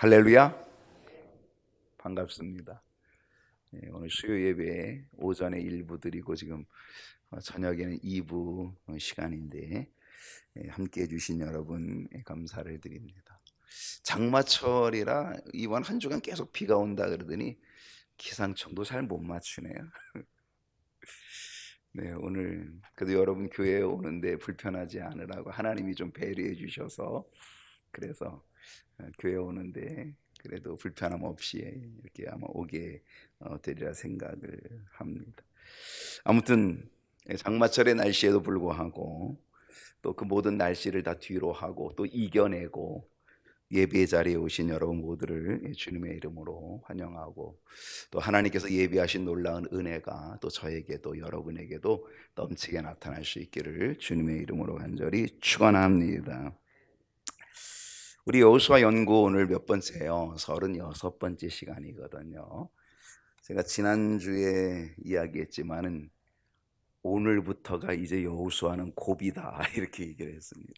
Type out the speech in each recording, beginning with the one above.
할렐루야. 반갑습니다. 오늘 수요 예배 오전에 1부 드리고 지금 저녁에는 2부 시간인데 함께 해주신 여러분 감사를 드립니다. 장마철이라 이번 한 주간 계속 비가 온다 그러더니 기상청도 잘 못 맞추네요. 네, 오늘 그래도 여러분 교회에 오는데 불편하지 않으라고 하나님이 좀 배려해 주셔서 그래서 교회 오는데 그래도 불편함 없이 이렇게 아마 오게 되리라 생각을 합니다. 아무튼 장마철의 날씨에도 불구하고 또 그 모든 날씨를 다 뒤로 하고 또 이겨내고 예배 자리에 오신 여러분 모두를 주님의 이름으로 환영하고 또 하나님께서 예비하신 놀라운 은혜가 또 저에게도 여러분에게도 넘치게 나타날 수 있기를 주님의 이름으로 간절히 축원합니다. 우리 여호수아 연구 오늘 몇 번째예요? 36번째 시간이거든요. 제가 지난주에 이야기했지만은 오늘부터가 이제 여호수아는 고비다 이렇게 얘기를 했습니다.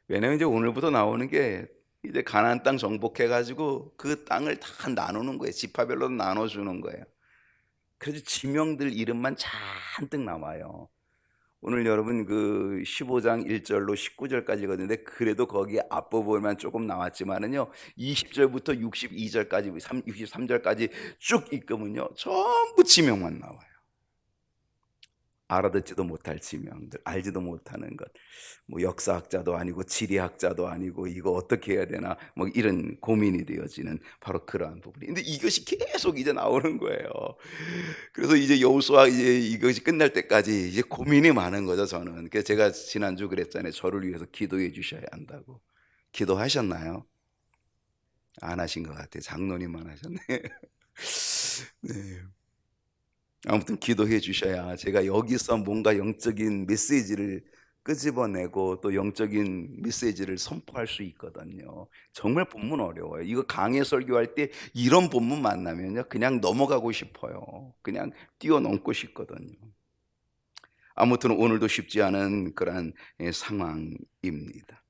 왜냐면 이제 오늘부터 나오는 게 이제 가나안 땅 정복해 가지고 그 땅을 다 나누는 거예요. 지파별로 나눠 주는 거예요. 그래서 지명들 이름만 잔뜩 남아요. 오늘 여러분 그 15장 1절로 19절까지 거든데 그래도 거기 앞부분만 조금 나왔지만은요 20절부터 62절까지 63절까지 쭉 읽으면요 전부 지명만 나와요. 알아듣지도 못할 지명들, 알지도 못하는 것, 뭐 역사학자도 아니고 지리학자도 아니고 이거 어떻게 해야 되나 뭐 이런 고민이 되어지는 바로 그러한 부분이. 근데 이것이 계속 이제 나오는 거예요. 그래서 이제 여호수아 이제 이것이 끝날 때까지 이제 고민이 많은 거죠 저는. 그래서 제가 지난주 그랬잖아요. 저를 위해서 기도해 주셔야 한다고. 기도하셨나요? 안 하신 것 같아요. 장로님만 하셨네. 네. 아무튼 기도해 주셔야 제가 여기서 뭔가 영적인 메시지를 끄집어내고 또 영적인 메시지를 선포할 수 있거든요. 정말 본문 어려워요. 이거 강해 설교할 때 이런 본문 만나면요 그냥 넘어가고 싶어요. 그냥 뛰어넘고 싶거든요. 아무튼 오늘도 쉽지 않은 그러한 상황입니다.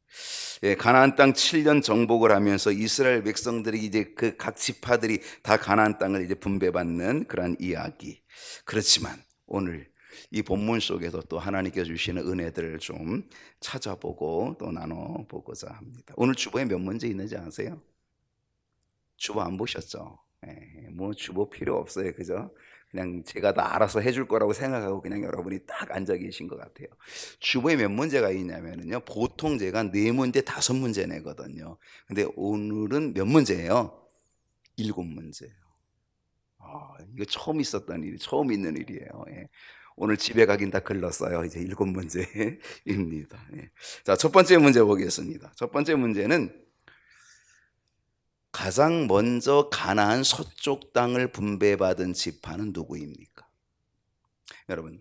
가나안 땅 7년 정복을 하면서 이스라엘 백성들이 이제 그 각 지파들이 다 가나안 땅을 이제 분배받는 그러한 이야기. 그렇지만 오늘 이 본문 속에서 또 하나님께서 주시는 은혜들을 좀 찾아보고 또 나눠보고자 합니다. 오늘 주보에 몇 문제 있는지 아세요? 주보 안 보셨죠? 뭐 주보 필요 없어요. 그죠? 그냥 제가 다 알아서 해줄 거라고 생각하고 그냥 여러분이 딱 앉아 계신 것 같아요. 주보에 몇 문제가 있냐면요. 보통 제가 4문제, 5문제 내거든요. 근데 오늘은 몇 문제예요? 7문제예요. 이거 처음 있었던 일이, 처음 있는 일이에요. 오늘 집에 가긴 다 글렀어요. 이제 7문제입니다. 자, 첫 번째 문제 보겠습니다. 첫 번째 문제는 가장 먼저 가나안 서쪽 땅을 분배받은 지파는 누구입니까? 여러분,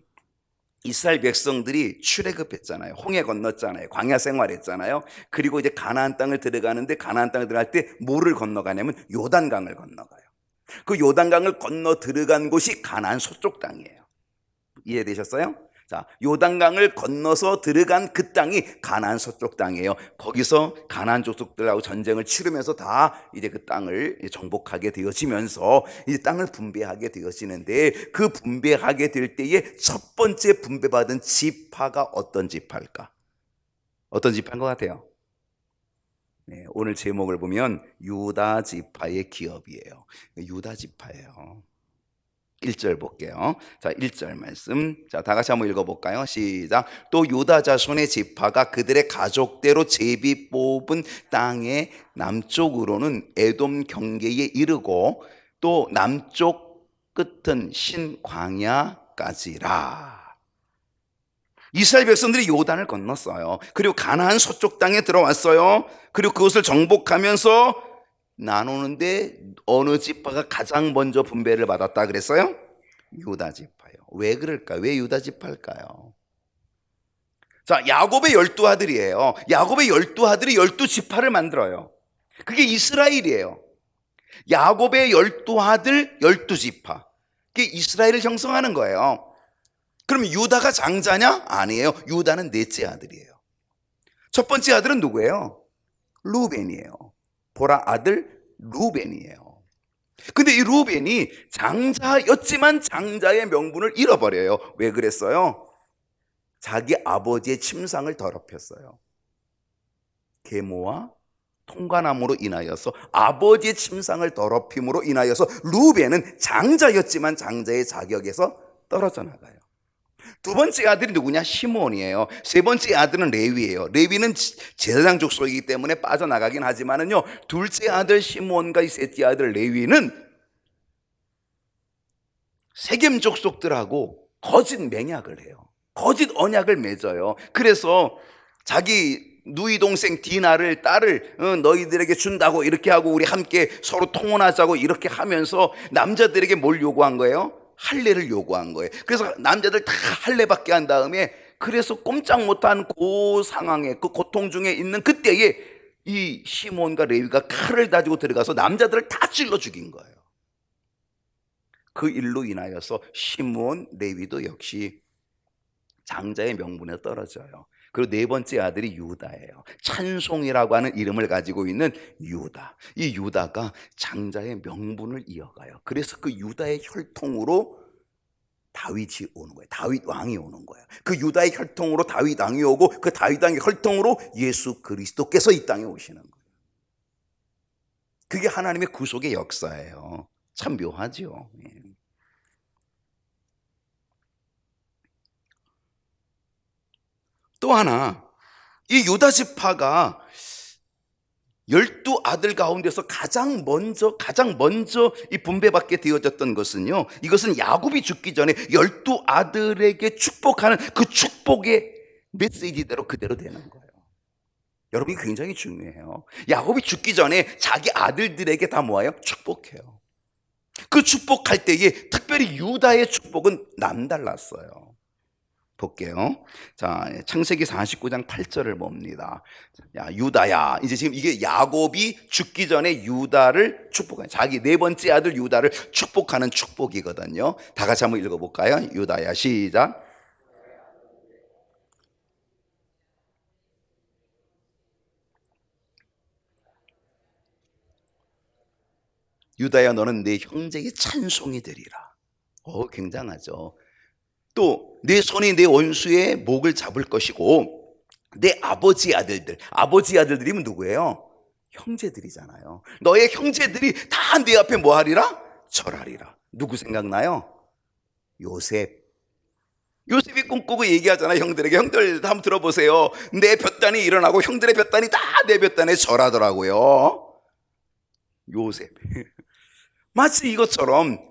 이스라엘 백성들이 출애굽했잖아요. 홍해 건넜잖아요. 광야 생활했잖아요. 그리고 이제 가나안 땅을 들어가는데 가나안 땅을 들어갈 때 뭐를 건너가냐면 요단강을 건너가요. 그 요단강을 건너 들어간 곳이 가나안 서쪽 땅이에요. 이해되셨어요? 자, 요단강을 건너서 들어간 그 땅이 가나안 서쪽 땅이에요. 거기서 가나안 족속들하고 전쟁을 치르면서 다 이제 그 땅을 정복하게 되어지면서 이제 땅을 분배하게 되어지는데 그 분배하게 될 때에 첫 번째 분배받은 지파가 어떤 지파일까? 어떤 지파인 것 같아요? 네, 오늘 제목을 보면 유다 지파의 기업이에요. 유다 지파예요. 1절 볼게요. 자, 1절 말씀. 자, 다 같이 한번 읽어볼까요? 시작. 또 유다 자손의 지파가 그들의 가족대로 제비 뽑은 땅의 남쪽으로는 에돔 경계에 이르고 또 남쪽 끝은 신광야까지라. 이스라엘 백성들이 요단을 건넜어요. 그리고 가나안 서쪽 땅에 들어왔어요. 그리고 그것을 정복하면서 나누는데 어느 지파가 가장 먼저 분배를 받았다 그랬어요? 유다 지파요. 왜 그럴까요? 왜 유다 지파일까요? 자, 야곱의 12아들이에요. 야곱의 12아들이 12지파를 만들어요. 그게 이스라엘이에요. 야곱의 12아들 12지파. 그게 이스라엘을 형성하는 거예요. 그럼 유다가 장자냐? 아니에요. 유다는 넷째 아들이에요. 첫 번째 아들은 누구예요? 루벤이에요. 보라 아들 루벤이에요. 근데 이 루벤이 장자였지만 장자의 명분을 잃어버려요. 왜 그랬어요? 자기 아버지의 침상을 더럽혔어요. 계모와 통관함으로 인하여서 아버지의 침상을 더럽힘으로 인하여서 루벤은 장자였지만 장자의 자격에서 떨어져 나가요. 두 번째 아들이 누구냐? 시몬이에요. 세 번째 아들은 레위예요. 레위는 제사장 족속이기 때문에 빠져나가긴 하지만은요, 둘째 아들 시몬과 이 셋째 아들 레위는 세겜 족속들하고 거짓 맹약을 해요. 거짓 언약을 맺어요. 그래서 자기 누이 동생 디나를 딸을 너희들에게 준다고 이렇게 하고 우리 함께 서로 통혼하자고 이렇게 하면서 남자들에게 뭘 요구한 거예요? 할례를 요구한 거예요. 그래서 남자들 다 할례 받게 한 다음에, 그래서 꼼짝 못한 그 상황에, 그 고통 중에 있는 그때에 이 시몬과 레위가 칼을 가지고 들어가서 남자들을 다 찔러 죽인 거예요. 그 일로 인하여서 시몬, 레위도 역시 장자의 명분에 떨어져요. 그리고 네 번째 아들이 유다예요. 찬송이라고 하는 이름을 가지고 있는 유다. 이 유다가 장자의 명분을 이어가요. 그래서 그 유다의 혈통으로 다윗이 오는 거예요. 다윗 왕이 오는 거예요. 그 유다의 혈통으로 다윗 왕이 오고 그 다윗 왕의 혈통으로 예수 그리스도께서 이 땅에 오시는 거예요. 그게 하나님의 구속의 역사예요. 참 묘하죠. 또 하나, 이 유다 지파가 12아들 가운데서 가장 먼저 이 분배받게 되어졌던 것은요, 이것은 야곱이 죽기 전에 12아들에게 축복하는 그 축복의 메시지대로 그대로 되는 거예요. 여러분, 이게 굉장히 중요해요. 야곱이 죽기 전에 자기 아들들에게 다 모아요? 축복해요. 그 축복할 때에 특별히 유다의 축복은 남달랐어요. 볼게요. 자, 창세기 49장 8절을 봅니다. 야, 유다야. 이제 지금 이게 야곱이 죽기 전에 유다를 축복해요. 자기 네 번째 아들 유다를 축복하는 축복이거든요. 다 같이 한번 읽어볼까요? 유다야, 시작. 유다야, 너는 내 형제의 찬송이 되리라. 굉장하죠. 또 내 손이 내 원수의 목을 잡을 것이고 내 아버지 아들들이면 누구예요? 형제들이잖아요. 너의 형제들이 다 내 앞에 뭐 하리라? 절하리라. 누구 생각나요? 요셉이 꿈꾸고 얘기하잖아요. 형들에게, 형들 한번 들어보세요. 내 볕단이 일어나고 형들의 볕단이 다 내 볕단에 절하더라고요. 요셉. 마치 이것처럼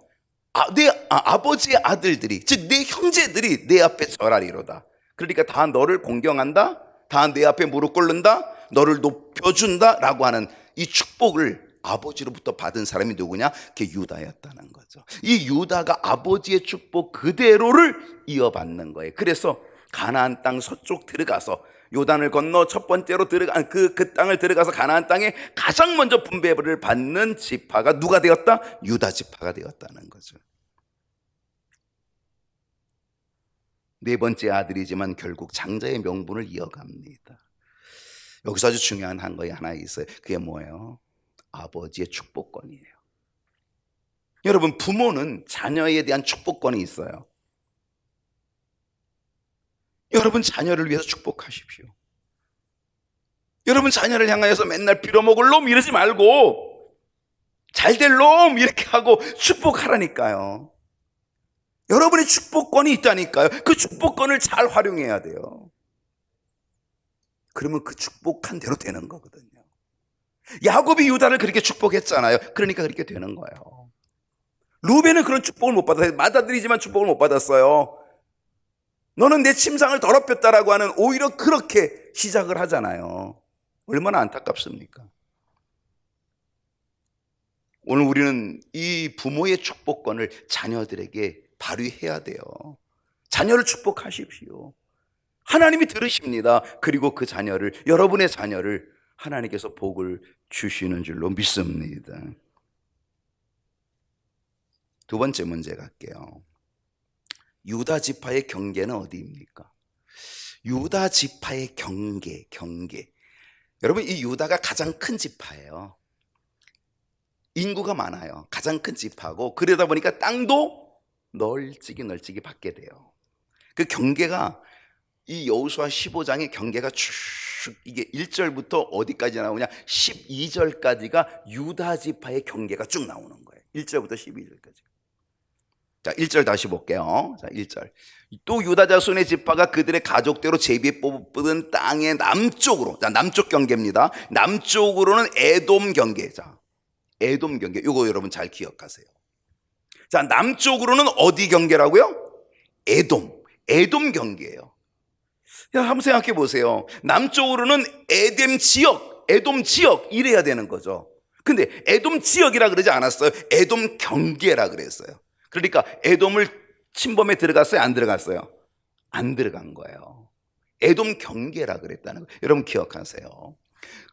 내 아버지의 아들들이, 즉 내 형제들이 내 앞에 절하리로다. 그러니까 다 너를 공경한다, 다 내 앞에 무릎 꿇는다, 너를 높여준다 라고 하는 이 축복을 아버지로부터 받은 사람이 누구냐? 그게 유다였다는 거죠. 이 유다가 아버지의 축복 그대로를 이어받는 거예요. 그래서 가나안 땅 서쪽 들어가서 요단을 건너 첫 번째로 들어간 그 땅을 들어가서 가나안 땅에 가장 먼저 분배를 받는 지파가 누가 되었다? 유다 지파가 되었다는 거죠. 네 번째 아들이지만 결국 장자의 명분을 이어갑니다. 여기서 아주 중요한 한 거에 하나 있어요. 그게 뭐예요? 아버지의 축복권이에요. 여러분, 부모는 자녀에 대한 축복권이 있어요. 여러분, 자녀를 위해서 축복하십시오. 여러분, 자녀를 향하여서 맨날 빌어먹을 놈 이러지 말고 잘될 놈 이렇게 하고 축복하라니까요. 여러분의 축복권이 있다니까요. 그 축복권을 잘 활용해야 돼요. 그러면 그 축복한 대로 되는 거거든요. 야곱이 유다를 그렇게 축복했잖아요. 그러니까 그렇게 되는 거예요. 루벤은 그런 축복을 못 받았어요. 맏아들이지만 축복을 못 받았어요. 너는 내 침상을 더럽혔다라고 하는, 오히려 그렇게 시작을 하잖아요. 얼마나 안타깝습니까? 오늘 우리는 이 부모의 축복권을 자녀들에게 발휘해야 돼요. 자녀를 축복하십시오. 하나님이 들으십니다. 그리고 그 자녀를, 여러분의 자녀를 하나님께서 복을 주시는 줄로 믿습니다. 두 번째 문제 갈게요. 유다 지파의 경계는 어디입니까? 유다 지파의 경계. 여러분, 이 유다가 가장 큰 지파예요. 인구가 많아요. 가장 큰 지파고, 그러다 보니까 땅도 널찍이 받게 돼요. 그 경계가, 이 여호수아 15장의 경계가 쭉, 이게 1절부터 어디까지 나오냐, 12절까지가 유다 지파의 경계가 쭉 나오는 거예요. 1절부터 12절까지. 자, 1절 다시 볼게요. 자, 1절. 또 유다 자손의 지파가 그들의 가족대로 제비 뽑은 땅의 남쪽으로, 자, 남쪽 경계입니다. 남쪽으로는 에돔 경계. 자, 에돔 경계. 이거 여러분 잘 기억하세요. 자, 남쪽으로는 어디 경계라고요? 에돔 경계예요. 야, 한번 생각해 보세요. 남쪽으로는 에돔 지역 이래야 되는 거죠. 근데 에돔 지역이라 그러지 않았어요. 에돔 경계라 그랬어요. 그러니까 에돔을 침범해 들어갔어요? 안 들어갔어요? 안 들어간 거예요. 에돔 경계라 그랬다는 거예요. 여러분 기억하세요.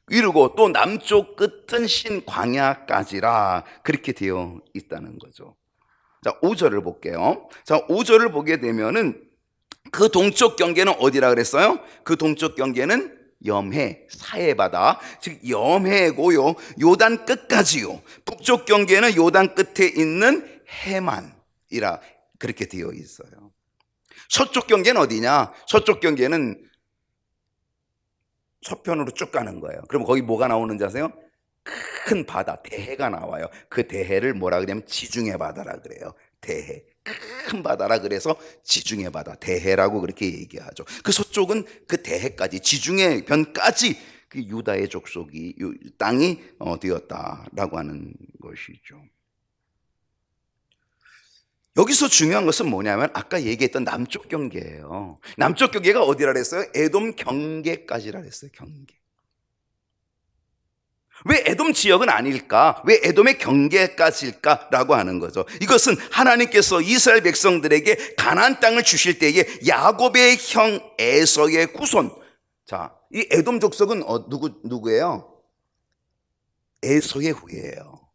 이러고 또 남쪽 끝은 신광야까지라 그렇게 되어 있다는 거죠. 자, 5절을 볼게요. 자, 5절을 보게 되면은 그 동쪽 경계는 어디라 그랬어요? 그 동쪽 경계는 염해, 사해바다, 즉 염해고요, 요단 끝까지요. 북쪽 경계는 요단 끝에 있는 해만이라 그렇게 되어 있어요. 서쪽 경계는 어디냐? 서쪽 경계는 서편으로 쭉 가는 거예요. 그럼 거기 뭐가 나오는지 아세요? 큰 바다, 대해가 나와요. 그 대해를 뭐라 그러냐면 지중해 바다라 그래요. 대해, 큰 바다라 그래서 지중해 바다, 대해라고 그렇게 얘기하죠. 그 서쪽은 그 대해까지, 지중해 변까지 그 유다의 족속이, 땅이 되었다라고 하는 것이죠. 여기서 중요한 것은 뭐냐면 아까 얘기했던 남쪽 경계예요. 남쪽 경계가 어디라 그랬어요? 에돔 경계까지라 그랬어요. 경계. 왜 에돔 지역은 아닐까? 왜 에돔의 경계까지일까라고 하는 거죠. 이것은 하나님께서 이스라엘 백성들에게 가나안 땅을 주실 때에 야곱의 형 에서의 후손. 자, 이 에돔 족속은 누구예요? 에서의 후예요.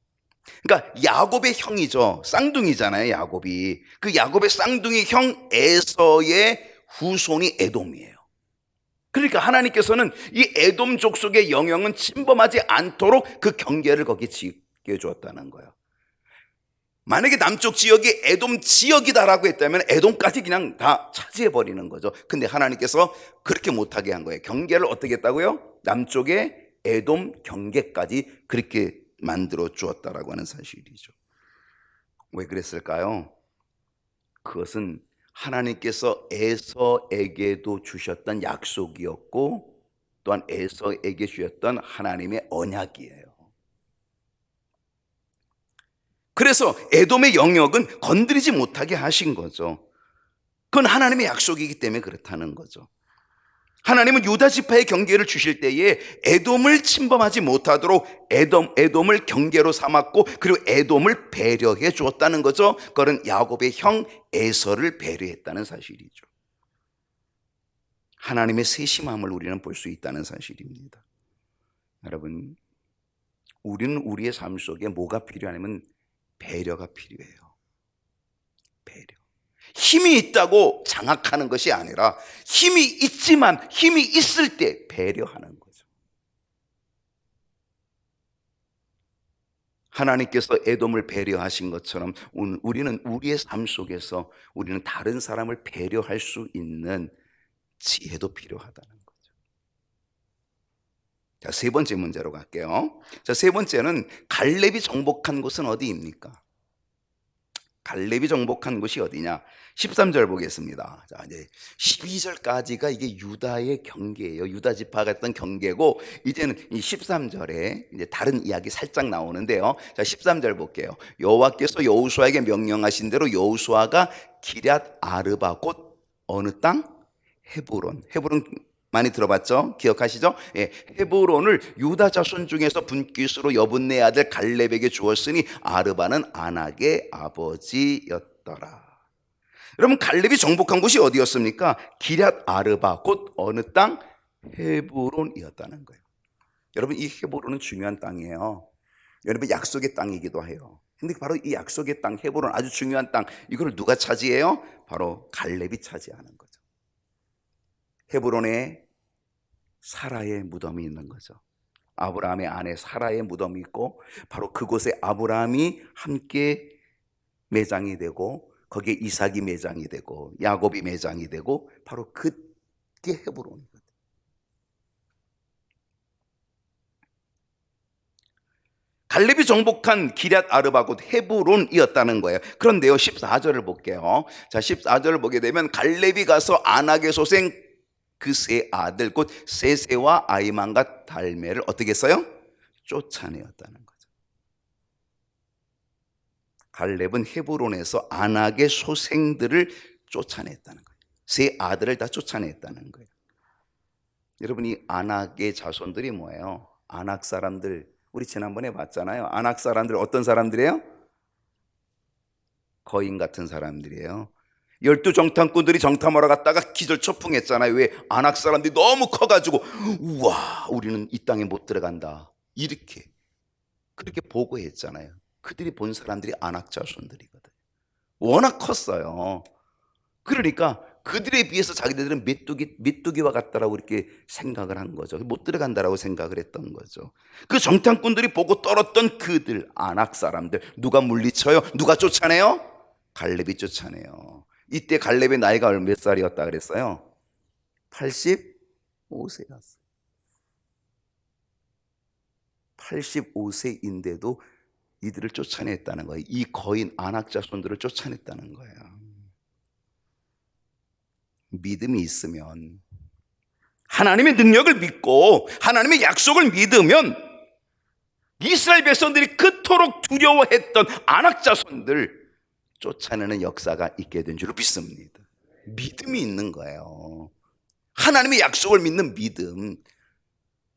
그러니까 야곱의 형이죠. 쌍둥이잖아요, 야곱이. 그 야곱의 쌍둥이 형 에서의 후손이 에돔이에요. 그러니까 하나님께서는 이 에돔 족속의 영역은 침범하지 않도록 그 경계를 거기 지게 주었다는 거예요. 만약에 남쪽 지역이 에돔 지역이다라고 했다면 에돔까지 그냥 다 차지해버리는 거죠. 근데 하나님께서 그렇게 못하게 한 거예요. 경계를 어떻게 했다고요? 남쪽에 에돔 경계까지 그렇게 만들어 주었다라고 하는 사실이죠. 왜 그랬을까요? 그것은 하나님께서 에서에게도 주셨던 약속이었고 또한 에서에게 주셨던 하나님의 언약이에요. 그래서 에돔의 영역은 건드리지 못하게 하신 거죠. 그건 하나님의 약속이기 때문에 그렇다는 거죠. 하나님은 유다 지파의 경계를 주실 때에 에돔을 침범하지 못하도록 에돔을 경계로 삼았고, 그리고 에돔을 배려해 주었다는 거죠. 그건 야곱의 형 에서를 배려했다는 사실이죠. 하나님의 세심함을 우리는 볼 수 있다는 사실입니다. 여러분, 우리는 우리의 삶 속에 뭐가 필요하냐면 배려가 필요해요. 배려. 힘이 있다고 장악하는 것이 아니라 힘이 있지만 힘이 있을 때 배려하는 거죠. 하나님께서 에돔을 배려하신 것처럼 우리는 우리의 삶 속에서 우리는 다른 사람을 배려할 수 있는 지혜도 필요하다는 거죠. 자, 세 번째 문제로 갈게요. 자, 세 번째는 갈렙이 정복한 곳은 어디입니까? 갈렙이 정복한 곳이 어디냐? 13절 보겠습니다. 자, 이제 12절까지가 이게 유다의 경계예요. 유다 지파가 했던 경계고, 이제는 이 13절에 이제 다른 이야기 살짝 나오는데요. 자, 13절 볼게요. 여호와께서 여호수아에게 명령하신 대로 여호수아가 기럇 아르바 곧 어느 땅? 헤브론. 헤브론 많이 들어봤죠? 기억하시죠? 예, 헤브론을 유다 자손 중에서 분깃으로 여분네 아들 갈렙에게 주었으니 아르바는 아낙의 아버지였더라. 여러분, 갈렙이 정복한 곳이 어디였습니까? 기럇 아르바 곧 어느 땅? 헤브론이었다는 거예요. 여러분, 이 헤브론은 중요한 땅이에요. 여러분, 약속의 땅이기도 해요. 근데 바로 이 약속의 땅 헤브론, 아주 중요한 땅, 이걸 누가 차지해요? 바로 갈렙이 차지하는 거죠. 헤브론에 사라의 무덤이 있는 거죠. 아브라함의 아내 사라의 무덤이 있고 바로 그곳에 아브라함이 함께 매장이 되고 거기에 이삭이 매장이 되고 야곱이 매장이 되고 바로 그게 헤브론이거든요. 갈렙이 정복한 기럇 아르바 곧 헤브론이었다는 거예요. 그런데요 14절을 볼게요. 자 14절을 보게 되면 갈렙이 가서 아낙의 소생 그 세 아들 곧 세세와 아이만과 달메를 어떻게 했어요? 쫓아내었다는 거죠. 갈렙은 헤브론에서 아낙의 소생들을 쫓아냈다는 거예요. 세 아들을 다 쫓아냈다는 거예요. 여러분 이 아낙의 자손들이 뭐예요? 아낙 사람들 우리 지난번에 봤잖아요. 아낙 사람들 어떤 사람들이에요? 거인 같은 사람들이에요. 12정탐꾼들이 정탐하러 갔다가 기절초풍했잖아요. 왜? 아낙 사람들이 너무 커가지고 우와 우리는 이 땅에 못 들어간다 이렇게 그렇게 보고했잖아요. 그들이 본 사람들이 아낙 자손들이거든. 워낙 컸어요. 그러니까 그들에 비해서 자기들은 메뚜기와 같다라고 이렇게 생각을 한 거죠. 못 들어간다라고 생각을 했던 거죠. 그 정탐꾼들이 보고 떨었던 그들 아낙 사람들 누가 물리쳐요? 누가 쫓아내요? 갈렙이 쫓아내요. 이때 갈렙의 나이가 몇 살이었다 그랬어요? 85세였어요. 85세인데도 이들을 쫓아냈다는 거예요. 이 거인 아낙 자손들을 쫓아냈다는 거예요. 믿음이 있으면 하나님의 능력을 믿고 하나님의 약속을 믿으면 이스라엘 백성들이 그토록 두려워했던 아낙 자손들 쫓아내는 역사가 있게 된 줄 믿습니다. 믿음이 있는 거예요. 하나님의 약속을 믿는 믿음.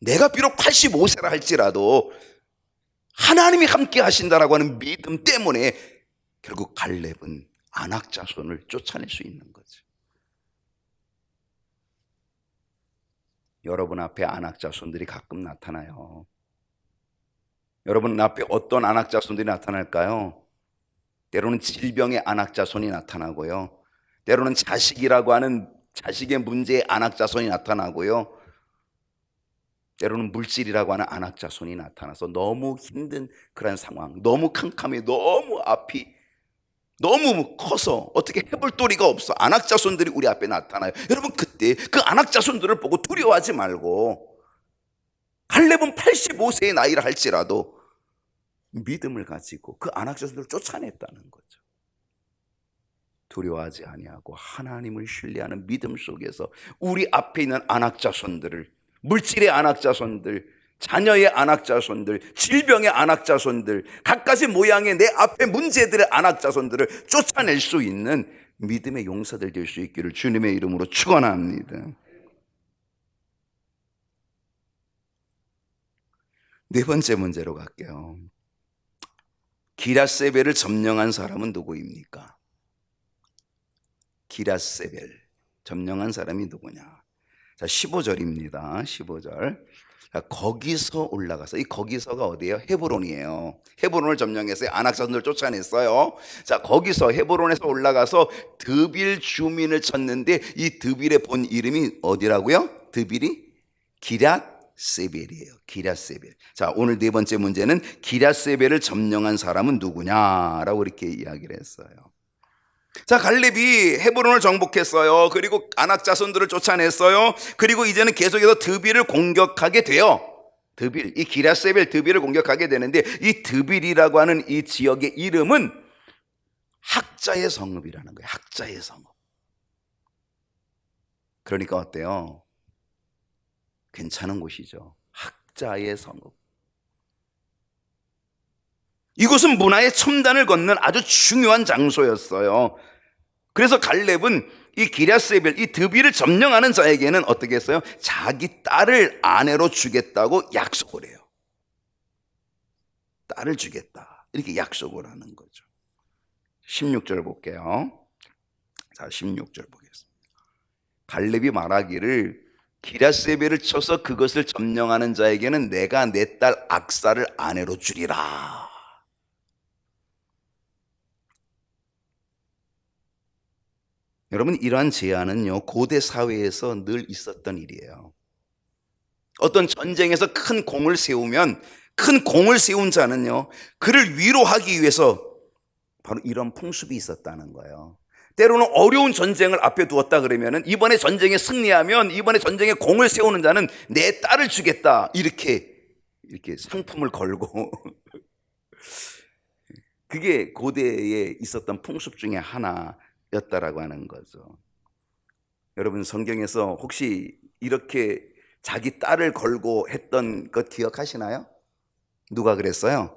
내가 비록 85세라 할지라도 하나님이 함께 하신다라고 하는 믿음 때문에 결국 갈렙은 아낙 자손을 쫓아낼 수 있는 거죠. 여러분 앞에 아낙 자손들이 가끔 나타나요. 여러분 앞에 어떤 아낙 자손들이 나타날까요? 때로는 질병의 아낙 자손이 나타나고요. 때로는 자식이라고 하는 자식의 문제의 아낙 자손이 나타나고요. 때로는 물질이라고 하는 아낙 자손이 나타나서 너무 힘든 그런 상황, 너무 캄캄해, 너무 앞이 너무 커서 어떻게 해볼 도리가 없어. 아낙 자손들이 우리 앞에 나타나요. 여러분 그때 그 아낙 자손들을 보고 두려워하지 말고 갈렙은 85세의 나이라 할지라도 믿음을 가지고 그 아낙 자손들을 쫓아냈다는 거죠. 두려워하지 아니하고 하나님을 신뢰하는 믿음 속에서 우리 앞에 있는 아낙 자손들을 물질의 아낙 자손들, 자녀의 아낙 자손들, 질병의 아낙 자손들, 갖가지 모양의 내 앞에 문제들의 아낙 자손들을 쫓아낼 수 있는 믿음의 용사들 될 수 있기를 주님의 이름으로 축원합니다. 네 번째 문제로 갈게요. 기랴세벨을 점령한 사람은 누구입니까? 기랴세벨 점령한 사람이 누구냐? 자, 15절입니다. 15절. 자, 거기서 올라가서, 이 거기서가 어디예요? 헤브론이에요. 헤브론을 점령해서 아낙 자손들을 쫓아냈어요. 자, 거기서 헤브론에서 올라가서 드빌 주민을 쳤는데 이 드빌의 본 이름이 어디라고요? 드빌이 기랴세벨이에요. 기랴세벨. 자, 오늘 네 번째 문제는 기랴세벨을 점령한 사람은 누구냐라고 이렇게 이야기를 했어요. 자, 갈렙이 헤브론을 정복했어요. 그리고 아낙 자손들을 쫓아냈어요. 그리고 이제는 계속해서 드빌을 공격하게 돼요. 드빌, 이 기랴세벨 드빌을 공격하게 되는데 이 드빌이라고 하는 이 지역의 이름은 학자의 성읍이라는 거예요. 학자의 성읍. 그러니까 어때요? 괜찮은 곳이죠. 학자의 성읍. 이곳은 문화의 첨단을 걷는 아주 중요한 장소였어요. 그래서 갈렙은 이 기랴세벨, 이 드빌을 점령하는 자에게는 어떻게 했어요? 자기 딸을 아내로 주겠다고 약속을 해요. 딸을 주겠다 이렇게 약속을 하는 거죠. 16절 볼게요. 자, 16절 보겠습니다. 갈렙이 말하기를 기랴세벨을 쳐서 그것을 점령하는 자에게는 내가 내 딸 악사를 아내로 주리라. 여러분 이러한 제안은요 고대 사회에서 늘 있었던 일이에요. 어떤 전쟁에서 큰 공을 세우면 큰 공을 세운 자는요, 그를 위로하기 위해서 바로 이런 풍습이 있었다는 거예요. 때로는 어려운 전쟁을 앞에 두었다 그러면은 이번에 전쟁에 승리하면 이번에 전쟁에 공을 세우는 자는 내 딸을 주겠다, 이렇게 상품을 걸고 그게 고대에 있었던 풍습 중에 하나였다라고 하는 거죠. 여러분, 성경에서 혹시 이렇게 자기 딸을 걸고 했던 것 기억하시나요? 누가 그랬어요?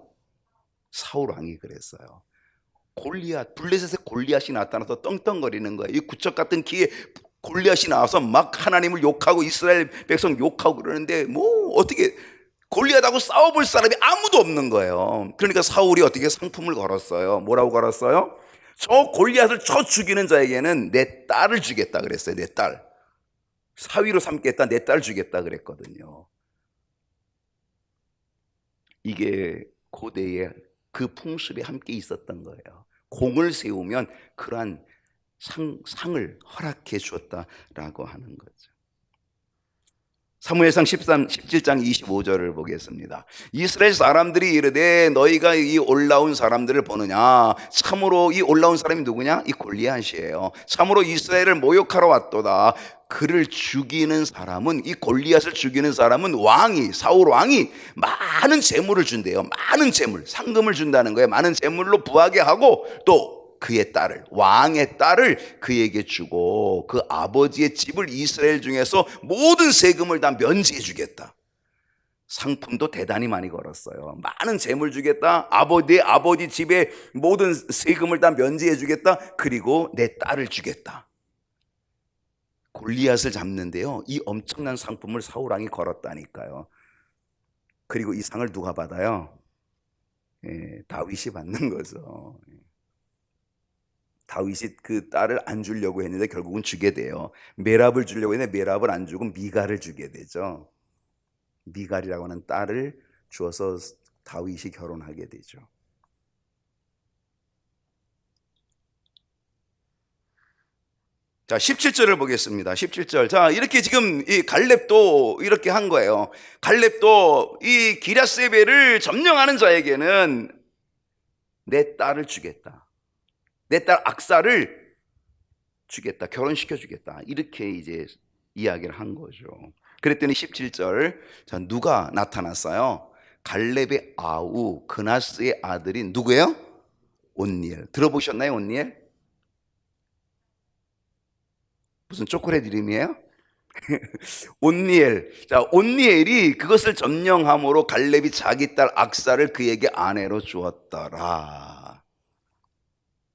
사울 왕이 그랬어요. 골리앗, 블레셋의 골리앗이 나타나서 떵떵거리는 거예요. 이 구척 같은 키에 골리앗이 나와서 막 하나님을 욕하고 이스라엘 백성 욕하고 그러는데 뭐 어떻게 골리앗하고 싸워볼 사람이 아무도 없는 거예요. 그러니까 사울이 어떻게 상품을 걸었어요. 뭐라고 걸었어요? 저 골리앗을 쳐 죽이는 자에게는 내 딸을 주겠다 그랬어요. 내 딸. 사위로 삼겠다, 내 딸 주겠다 그랬거든요. 이게 고대에 그 풍습이 함께 있었던 거예요. 공을 세우면 그러한 상을 허락해 주었다라고 하는 거죠. 사무엘상 17장 25절을 보겠습니다. 이스라엘 사람들이 이르되 너희가 이 올라온 사람들을 보느냐? 참으로 이 올라온 사람이 누구냐? 이 골리앗이에요. 참으로 이스라엘을 모욕하러 왔도다. 그를 죽이는 사람은, 이 골리앗을 죽이는 사람은 왕이, 사울 왕이 많은 재물을 준대요. 많은 재물, 상금을 준다는 거예요. 많은 재물로 부하게 하고 또 그의 딸을, 왕의 딸을 그에게 주고 그 아버지의 집을 이스라엘 중에서 모든 세금을 다 면제해 주겠다. 상품도 대단히 많이 걸었어요. 많은 재물 주겠다. 내 아버지 집에 모든 세금을 다 면제해 주겠다. 그리고 내 딸을 주겠다. 골리앗을 잡는데요, 이 엄청난 상품을 사울 왕이 걸었다니까요. 그리고 이 상을 누가 받아요? 다윗이 받는 거죠. 다윗이 그 딸을 안 주려고 했는데 결국은 주게 돼요. 메랍을 주려고 했는데 메랍을 안 주고 미갈을 주게 되죠. 미갈이라고 하는 딸을 주어서 다윗이 결혼하게 되죠. 자, 17절을 보겠습니다. 17절. 자, 이렇게 지금 이 갈렙도 이렇게 한 거예요. 갈렙도 이 기랴세벨을 점령하는 자에게는 내 딸을 주겠다. 내 딸 악사를 주겠다. 결혼시켜 주겠다. 이렇게 이제 이야기를 한 거죠. 그랬더니 17절. 자, 누가 나타났어요? 갈렙의 아우 그나스의 아들이 누구예요? 온니엘. 들어보셨나요, 온니엘? 무슨 초콜릿 이름이에요? 온니엘. 자, 온니엘이 그것을 점령함으로 갈렙이 자기 딸 악사를 그에게 아내로 주었더라.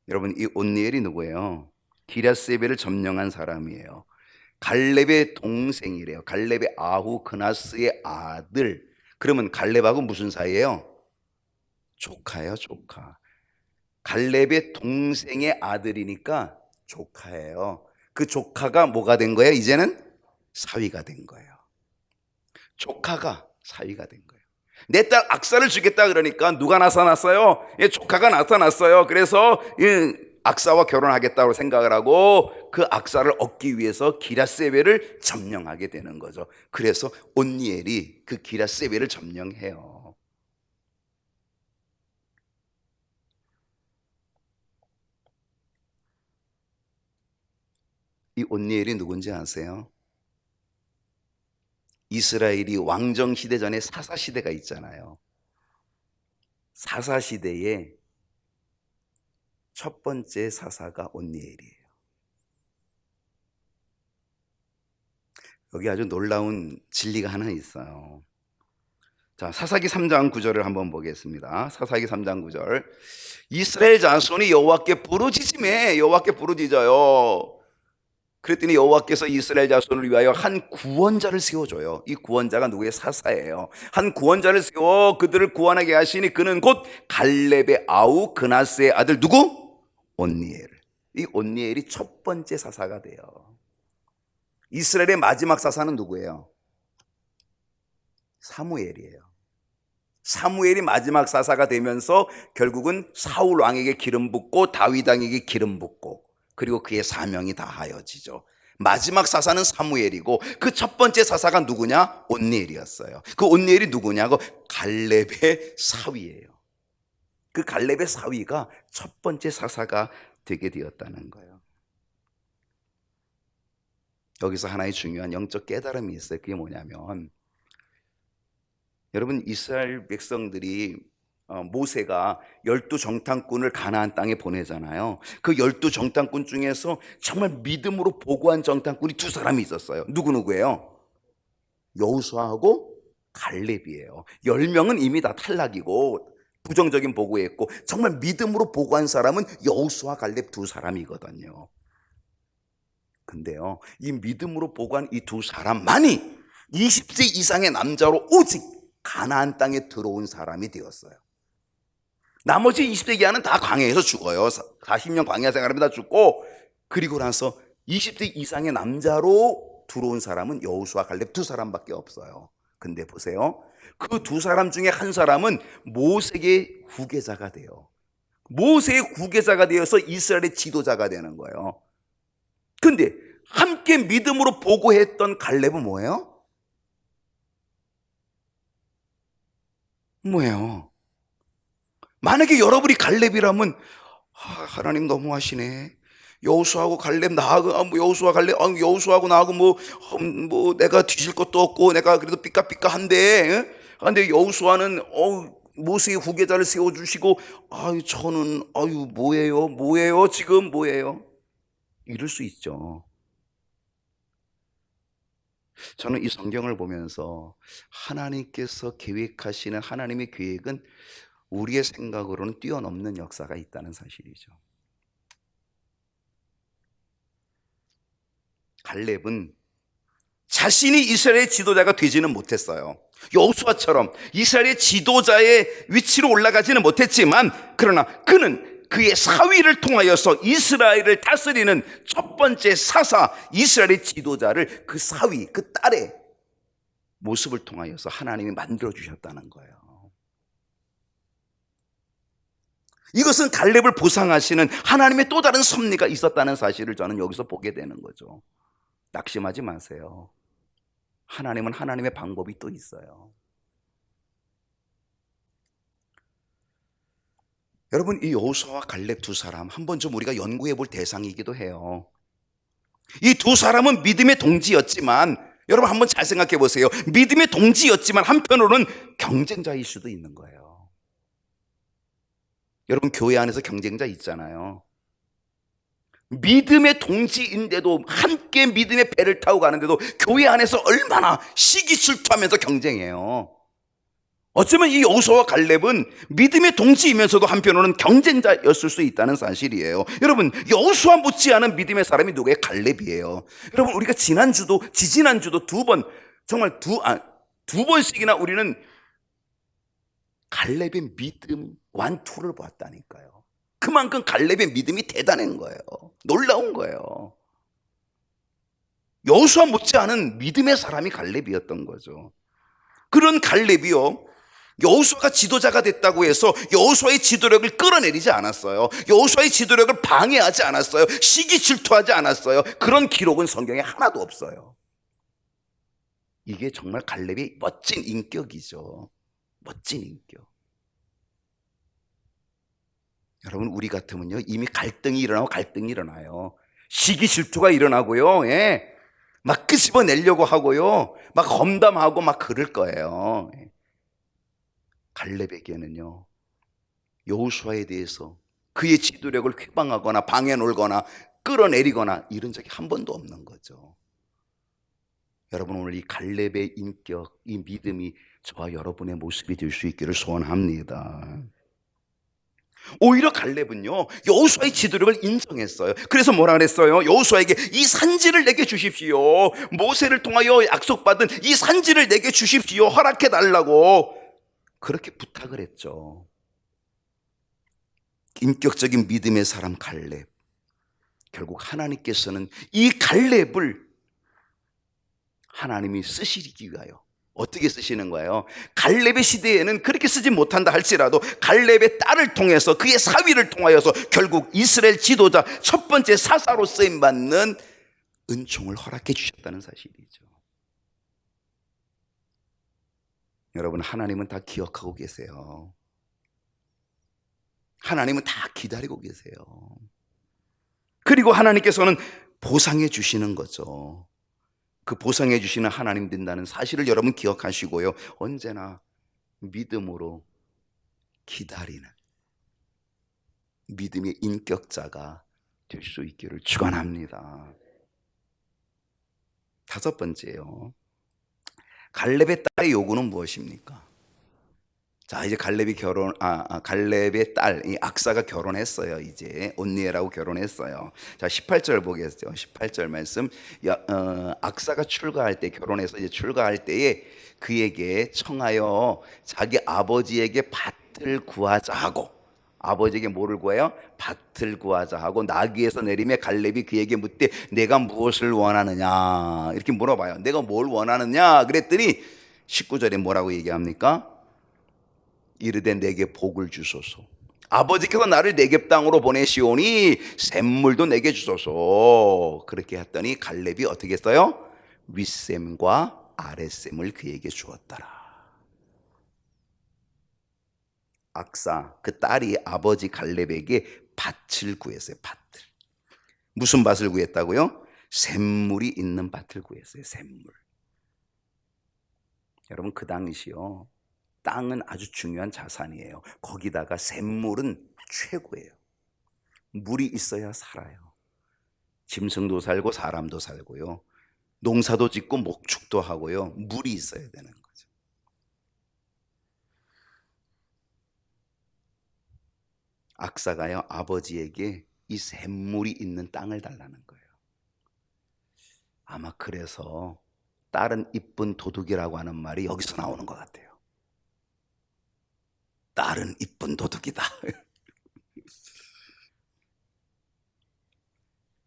여러분, 이 온니엘이 누구예요? 기랴세벨을 점령한 사람이에요. 갈렙의 동생이래요. 갈렙의 아후 그나스의 아들. 그러면 갈렙하고 무슨 사이예요? 조카예요, 조카. 갈렙의 동생의 아들이니까 조카예요. 그 조카가 뭐가 된 거예요? 이제는 사위가 된 거예요. 조카가 사위가 된 거예요. 내 딸 악사를 주겠다 그러니까 누가 나타났어요? 조카가 나타났어요. 그래서 악사와 결혼하겠다고 생각을 하고 그 악사를 얻기 위해서 기랴세벨을 점령하게 되는 거죠. 그래서 온니엘이 그 기랴세벨을 점령해요. 이 온니엘이 누군지 아세요? 이스라엘이 왕정시대 전에 사사시대가 있잖아요. 사사시대에 첫 번째 사사가 온니엘이에요. 여기 아주 놀라운 진리가 하나 있어요. 자, 사사기 3장 9절을 한번 보겠습니다. 사사기 3장 9절. 이스라엘 자손이 여호와께 부르짖으매, 여호와께 부르짖어요. 그랬더니 여호와께서 이스라엘 자손을 위하여 한 구원자를 세워줘요. 이 구원자가 누구의? 사사예요. 한 구원자를 세워 그들을 구원하게 하시니 그는 곧 갈렙의 아우 그나스의 아들 누구? 온니엘. 이 온니엘이 첫 번째 사사가 돼요. 이스라엘의 마지막 사사는 누구예요? 사무엘이에요. 사무엘이 마지막 사사가 되면서 결국은 사울 왕에게 기름 붓고 다윗 왕에게 기름 붓고 그리고 그의 사명이 다하여지죠. 마지막 사사는 사무엘이고 그 첫 번째 사사가 누구냐? 온니엘이었어요. 그 온니엘이 누구냐고? 갈렙의 사위예요. 그 갈렙의 사위가 첫 번째 사사가 되게 되었다는 거예요. 여기서 하나의 중요한 영적 깨달음이 있어요. 그게 뭐냐면, 여러분, 이스라엘 백성들이 모세가 12정탐꾼을 가나안 땅에 보내잖아요. 그 12정탐꾼 중에서 정말 믿음으로 보고한 정탐꾼이 두 사람이 있었어요. 누구예요? 여호수아하고 갈렙이에요. 10명은 이미 다 탈락이고 부정적인 보고했고, 정말 믿음으로 보고한 사람은 여호수아, 갈렙 두 사람이거든요. 근데요, 이 믿음으로 보고한 이 두 사람만이 20세 이상의 남자로 오직 가나안 땅에 들어온 사람이 되었어요. 나머지 20세 이하는 다 광야에서 죽어요. 40년 광야 생활하면 다 죽고, 그리고 나서 20세 이상의 남자로 들어온 사람은 여호수아, 갈렙 두 사람밖에 없어요. 근데 보세요, 그 두 사람 중에 한 사람은 모세의 후계자가 돼요. 모세의 후계자가 되어서 이스라엘의 지도자가 되는 거예요. 근데 함께 믿음으로 보고했던 갈렙은 뭐예요? 만약에 여러분이 갈렙이라면, 하나님 너무하시네. 여호수아하고 갈렙 나하고 여호수아 갈렙 여호수아하고 나하고 뭐 내가 뒤질 것도 없고 내가 그래도 삐까삐까한데, 근데 여호수아는 모세의 후계자를 세워주시고, 저는 뭐예요 지금 뭐예요? 이럴 수 있죠. 저는 이 성경을 보면서 하나님께서 계획하시는 하나님의 계획은 우리의 생각으로는 뛰어넘는 역사가 있다는 사실이죠. 갈렙은 자신이 이스라엘의 지도자가 되지는 못했어요. 여호수아처럼 이스라엘의 지도자의 위치로 올라가지는 못했지만, 그러나 그는 그의 사위를 통하여서 이스라엘을 다스리는 첫 번째 사사, 이스라엘의 지도자를 그 사위, 그 딸의 모습을 통하여서 하나님이 만들어주셨다는 거예요. 이것은 갈렙을 보상하시는 하나님의 또 다른 섭리가 있었다는 사실을 저는 여기서 보게 되는 거죠. 낙심하지 마세요. 하나님은 하나님의 방법이 또 있어요. 여러분, 이 여호수아와 갈렙 두 사람 한번 좀 우리가 연구해 볼 대상이기도 해요. 이 두 사람은 믿음의 동지였지만, 여러분 한번 잘 생각해 보세요. 믿음의 동지였지만 한편으로는 경쟁자일 수도 있는 거예요. 여러분, 교회 안에서 경쟁자 있잖아요. 믿음의 동지인데도, 함께 믿음의 배를 타고 가는데도 교회 안에서 얼마나 시기질투하면서 경쟁해요. 어쩌면 이 여호수아와 갈렙은 믿음의 동지이면서도 한편으로는 경쟁자였을 수 있다는 사실이에요. 여러분, 여호수아 못지않은 믿음의 사람이 누구예요? 갈렙이에요. 여러분, 우리가 지지난주도 정말 두 번씩이나 우리는 갈렙의 믿음 완투를 보았다니까요. 그만큼 갈렙의 믿음이 대단한 거예요. 놀라운 거예요. 여호수아 못지않은 믿음의 사람이 갈렙이었던 거죠. 그런 갈렙이요, 여호수아가 지도자가 됐다고 해서 여호수아의 지도력을 끌어내리지 않았어요. 여호수아의 지도력을 방해하지 않았어요. 시기 질투하지 않았어요. 그런 기록은 성경에 하나도 없어요. 이게 정말 갈렙의 멋진 인격이죠. 멋진 인격. 여러분, 우리 같으면요, 이미 갈등이 일어나요. 시기 질투가 일어나고요, 막 끄집어내려고 하고요, 막 험담하고 막 그럴 거예요. 갈렙에게는요, 여호수아에 대해서 그의 지도력을 훼방하거나 방해 놀거나 끌어내리거나 이런 적이 한 번도 없는 거죠. 여러분, 오늘 이 갈렙의 인격, 이 믿음이 저와 여러분의 모습이 될 수 있기를 소원합니다. 오히려 갈렙은요, 여호수아의 지도력을 인정했어요. 그래서 뭐라 그랬어요? 여호수아에게 이 산지를 내게 주십시오. 모세를 통하여 약속받은 이 산지를 내게 주십시오. 허락해 달라고 그렇게 부탁을 했죠. 인격적인 믿음의 사람 갈렙. 결국 하나님께서는 이 갈렙을 하나님이 쓰시기 위하여 어떻게 쓰시는 거예요? 갈렙의 시대에는 그렇게 쓰지 못한다 할지라도 갈렙의 딸을 통해서, 그의 사위를 통하여서 결국 이스라엘 지도자 첫 번째 사사로 쓰임받는 은총을 허락해 주셨다는 사실이죠. 여러분, 하나님은 다 기억하고 계세요. 하나님은 다 기다리고 계세요. 그리고 하나님께서는 보상해 주시는 거죠. 그 보상해 주시는 하나님 된다는 사실을 여러분 기억하시고요. 언제나 믿음으로 기다리는 믿음의 인격자가 될 수 있기를 축원합니다. 다섯 번째요. 갈렙의 딸의 요구는 무엇입니까? 자, 이제 갈렙의 딸, 이 악사가 결혼했어요. 이제 온니엘하고 결혼했어요. 자, 18절 보겠죠. 18절 말씀. 악사가 출가할 때, 결혼해서 이제 출가할 때에 그에게 청하여 자기 아버지에게 밭을 구하자 하고, 아버지에게 뭐를 구해요? 밭을 구하자 하고, 나귀에서 내리매 갈렙이 그에게 묻되 내가 무엇을 원하느냐 이렇게 물어봐요. 내가 뭘 원하느냐 그랬더니 19절에 뭐라고 얘기합니까? 이르되 내게 복을 주소서. 아버지께서 나를 네겝 땅으로 보내시오니 샘물도 내게 주소서. 그렇게 했더니 갈렙이 어떻게 했어요? 윗샘과 아랫샘을 그에게 주었더라. 악사 그 딸이 아버지 갈렙에게 밭을 구했어요. 밭을. 무슨 밭을 구했다고요? 샘물이 있는 밭을 구했어요. 샘물. 여러분, 그 당시요, 땅은 아주 중요한 자산이에요. 거기다가 샘물은 최고예요. 물이 있어야 살아요. 짐승도 살고 사람도 살고요. 농사도 짓고 목축도 하고요. 물이 있어야 되는 거죠. 악사가요, 아버지에게 이 샘물이 있는 땅을 달라는 거예요. 아마 그래서 딸은 이쁜 도둑이라고 하는 말이 여기서 나오는 것 같아요. 딸은 이쁜 도둑이다.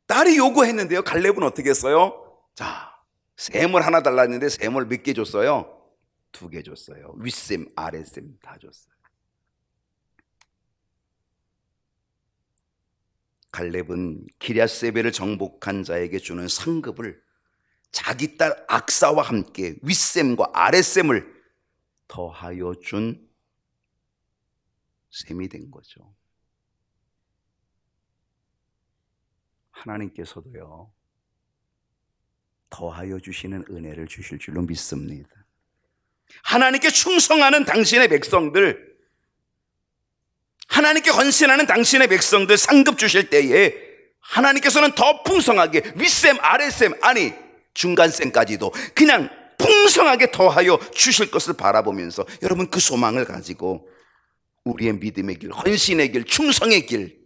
딸이 요구했는데요, 갈렙은 어떻게 했어요? 자, 샘을 하나 달랐는데 샘을 몇 개 줬어요? 2개 줬어요. 윗샘, 아랫샘 다 줬어요. 갈렙은 기럇세벨을 정복한 자에게 주는 상급을 자기 딸 악사와 함께 윗샘과 아랫샘을 더하여 준 셈이 된 거죠. 하나님께서도요, 더하여 주시는 은혜를 주실 줄로 믿습니다. 하나님께 충성하는 당신의 백성들, 하나님께 헌신하는 당신의 백성들 상급 주실 때에 하나님께서는 더 풍성하게 윗샘, 아랫샘, 아니 중간샘까지도 그냥 풍성하게 더하여 주실 것을 바라보면서 여러분, 그 소망을 가지고 우리의 믿음의 길, 헌신의 길, 충성의 길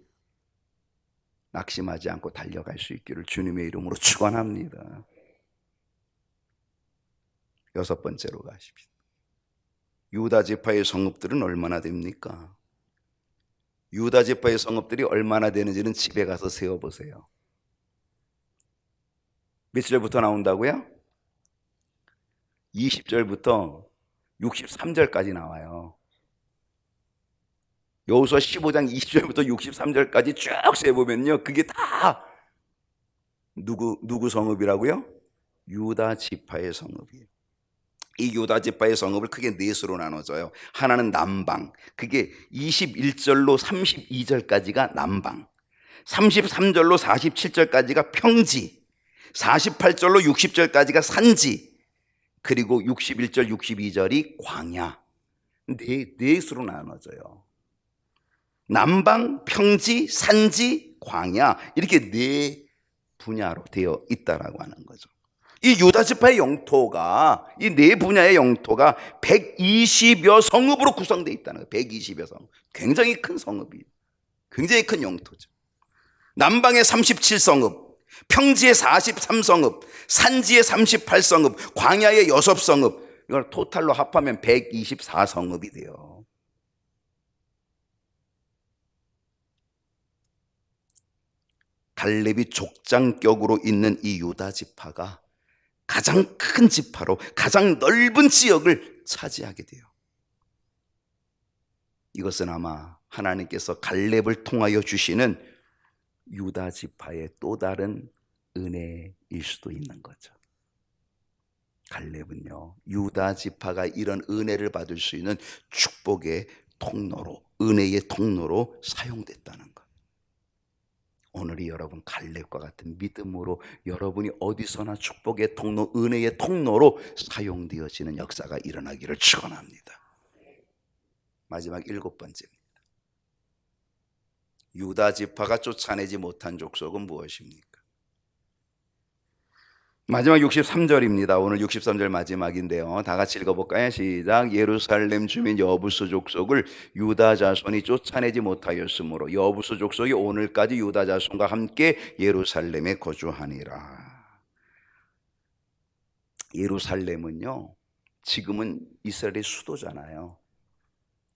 낙심하지 않고 달려갈 수 있기를 주님의 이름으로 축원합니다. 6번째로 가십시다. 유다 지파의 성읍들은 얼마나 됩니까? 유다 지파의 성읍들이 얼마나 되는지는 집에 가서 세어보세요. 몇 절부터 나온다고요? 20절부터 63절까지 나와요. 여호수아 15장 20절부터 63절까지 쭉 세보면요, 그게 다 누구 성읍이라고요? 유다 지파의 성읍이에요. 이 유다 지파의 성읍을 크게 넷으로 나눠져요. 하나는 남방, 그게 21절로 32절까지가 남방, 33절로 47절까지가 평지, 48절로 60절까지가 산지, 그리고 61절, 62절이 광야. 넷으로 나눠져요. 남방, 평지, 산지, 광야, 이렇게 네 분야로 되어 있다라고 하는 거죠. 이 유다 지파의 영토가, 이 네 분야의 영토가 120여 성읍으로 구성되어 있다는 거예요. 120여 성읍. 굉장히 큰 성읍이에요. 굉장히 큰 영토죠. 남방에 37성읍, 평지에 43성읍, 산지에 38성읍, 광야에 6성읍, 이걸 토탈로 합하면 124성읍이 돼요. 갈렙이 족장격으로 있는 이 유다 지파가 가장 큰 지파로 가장 넓은 지역을 차지하게 돼요. 이것은 아마 하나님께서 갈렙을 통하여 주시는 유다 지파의 또 다른 은혜일 수도 있는 거죠. 갈렙은요, 유다 지파가 이런 은혜를 받을 수 있는 축복의 통로로, 은혜의 통로로 사용됐다는 것. 오늘이 여러분 갈렙과 같은 믿음으로 여러분이 어디서나 축복의 통로, 은혜의 통로로 사용되어지는 역사가 일어나기를 축원합니다. 마지막 7번째입니다. 유다 지파가 쫓아내지 못한 족속은 무엇입니까? 마지막 63절입니다. 오늘 63절 마지막인데요. 다 같이 읽어볼까요? 시작. 예루살렘 주민 여부수 족속을 유다 자손이 쫓아내지 못하였으므로 여부수 족속이 오늘까지 유다 자손과 함께 예루살렘에 거주하니라. 예루살렘은요, 지금은 이스라엘의 수도잖아요.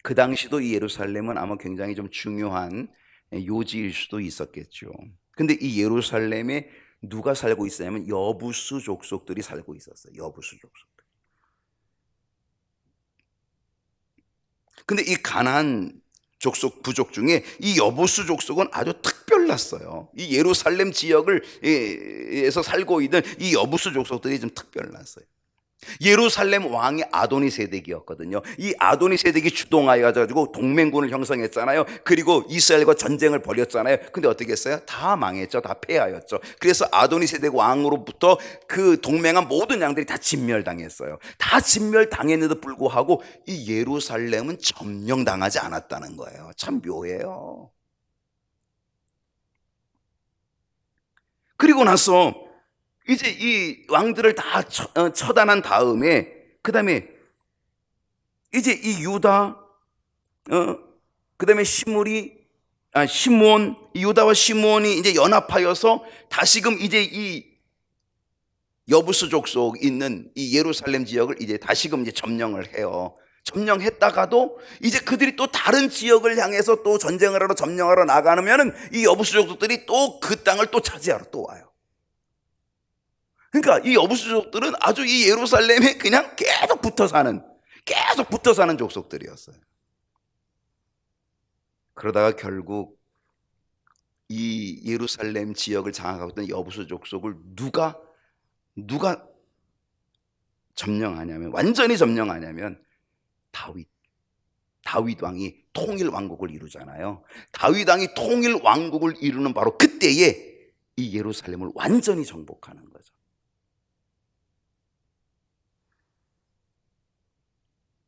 그 당시도 이 예루살렘은 아마 굉장히 좀 중요한 요지일 수도 있었겠죠. 근데 이 예루살렘에 누가 살고 있었냐면 여부수 족속들이 살고 있었어요. 여부수 족속들. 근데 이 가나안 족속 부족 중에 이 여부수 족속은 아주 특별났어요. 이 예루살렘 지역에서 살고 있는 이 여부수 족속들이 좀 특별났어요. 예루살렘 왕이 아도니세덱이었거든요. 이 아도니세덱이 주동하여 가지고 동맹군을 형성했잖아요. 그리고 이스라엘과 전쟁을 벌였잖아요. 근데 어떻게 했어요? 다 망했죠. 다 패하였죠. 그래서 아도니세덱 왕으로부터 그 동맹한 모든 양들이 다 진멸당했어요. 다 진멸당했는데도 불구하고 이 예루살렘은 점령당하지 않았다는 거예요. 참 묘해요. 그리고 나서 이제 이 왕들을 다 처단한 다음에, 그 다음에 이제 이 유다, 그 다음에 시므온, 유다와 시므온이 이제 연합하여서 다시금 이제 이 여부수 족속 있는 이 예루살렘 지역을 이제 다시금 이제 점령을 해요. 점령했다가도 이제 그들이 또 다른 지역을 향해서 또 전쟁을 하러 점령하러 나가면은 이 여부수 족속들이 또 그 땅을 또 차지하러 또 와요. 그러니까 이 여부수족들은 아주 이 예루살렘에 그냥 계속 붙어 사는 족속들이었어요. 그러다가 결국 이 예루살렘 지역을 장악하고 있던 여부수 족속을 누가 점령하냐면, 완전히 점령하냐면 다윗 왕이 통일 왕국을 이루잖아요. 다윗 왕이 통일 왕국을 이루는 바로 그때에 이 예루살렘을 완전히 정복하는 거죠.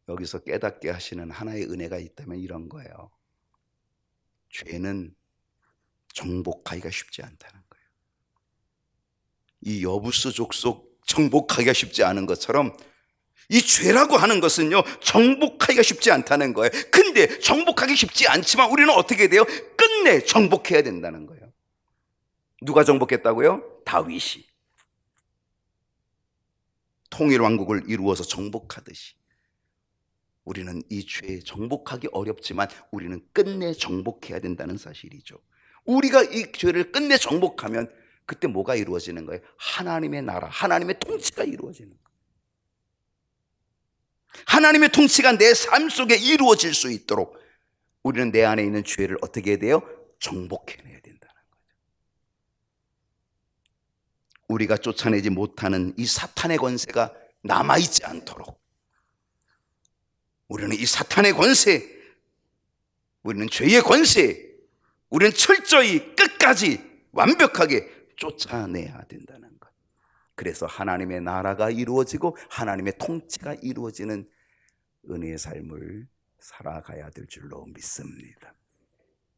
여기서 깨닫게 하시는 하나의 은혜가 있다면 이런 거예요. 죄는 정복하기가 쉽지 않다는 거예요. 이 여부수 족속 정복하기가 쉽지 않은 것처럼 이 죄라고 하는 것은요, 정복하기가 쉽지 않다는 거예요. 근데 정복하기 쉽지 않지만 우리는 어떻게 돼요? 끝내 정복해야 된다는 거예요. 누가 정복했다고요? 다윗이. 통일 왕국을 이루어서 정복하듯이 우리는 이 죄에 정복하기 어렵지만 우리는 끝내 정복해야 된다는 사실이죠. 우리가 이 죄를 끝내 정복하면 그때 뭐가 이루어지는 거예요? 하나님의 나라, 하나님의 통치가 이루어지는 거예요. 하나님의 통치가 내 삶 속에 이루어질 수 있도록 우리는 내 안에 있는 죄를 어떻게 해야 돼요? 정복해내야 된다는 거죠. 우리가 쫓아내지 못하는 이 사탄의 권세가 남아있지 않도록 우리는 이 사탄의 권세, 우리는 죄의 권세, 우리는 철저히 끝까지 완벽하게 쫓아내야 된다는 것. 그래서 하나님의 나라가 이루어지고 하나님의 통치가 이루어지는 은혜의 삶을 살아가야 될 줄로 믿습니다.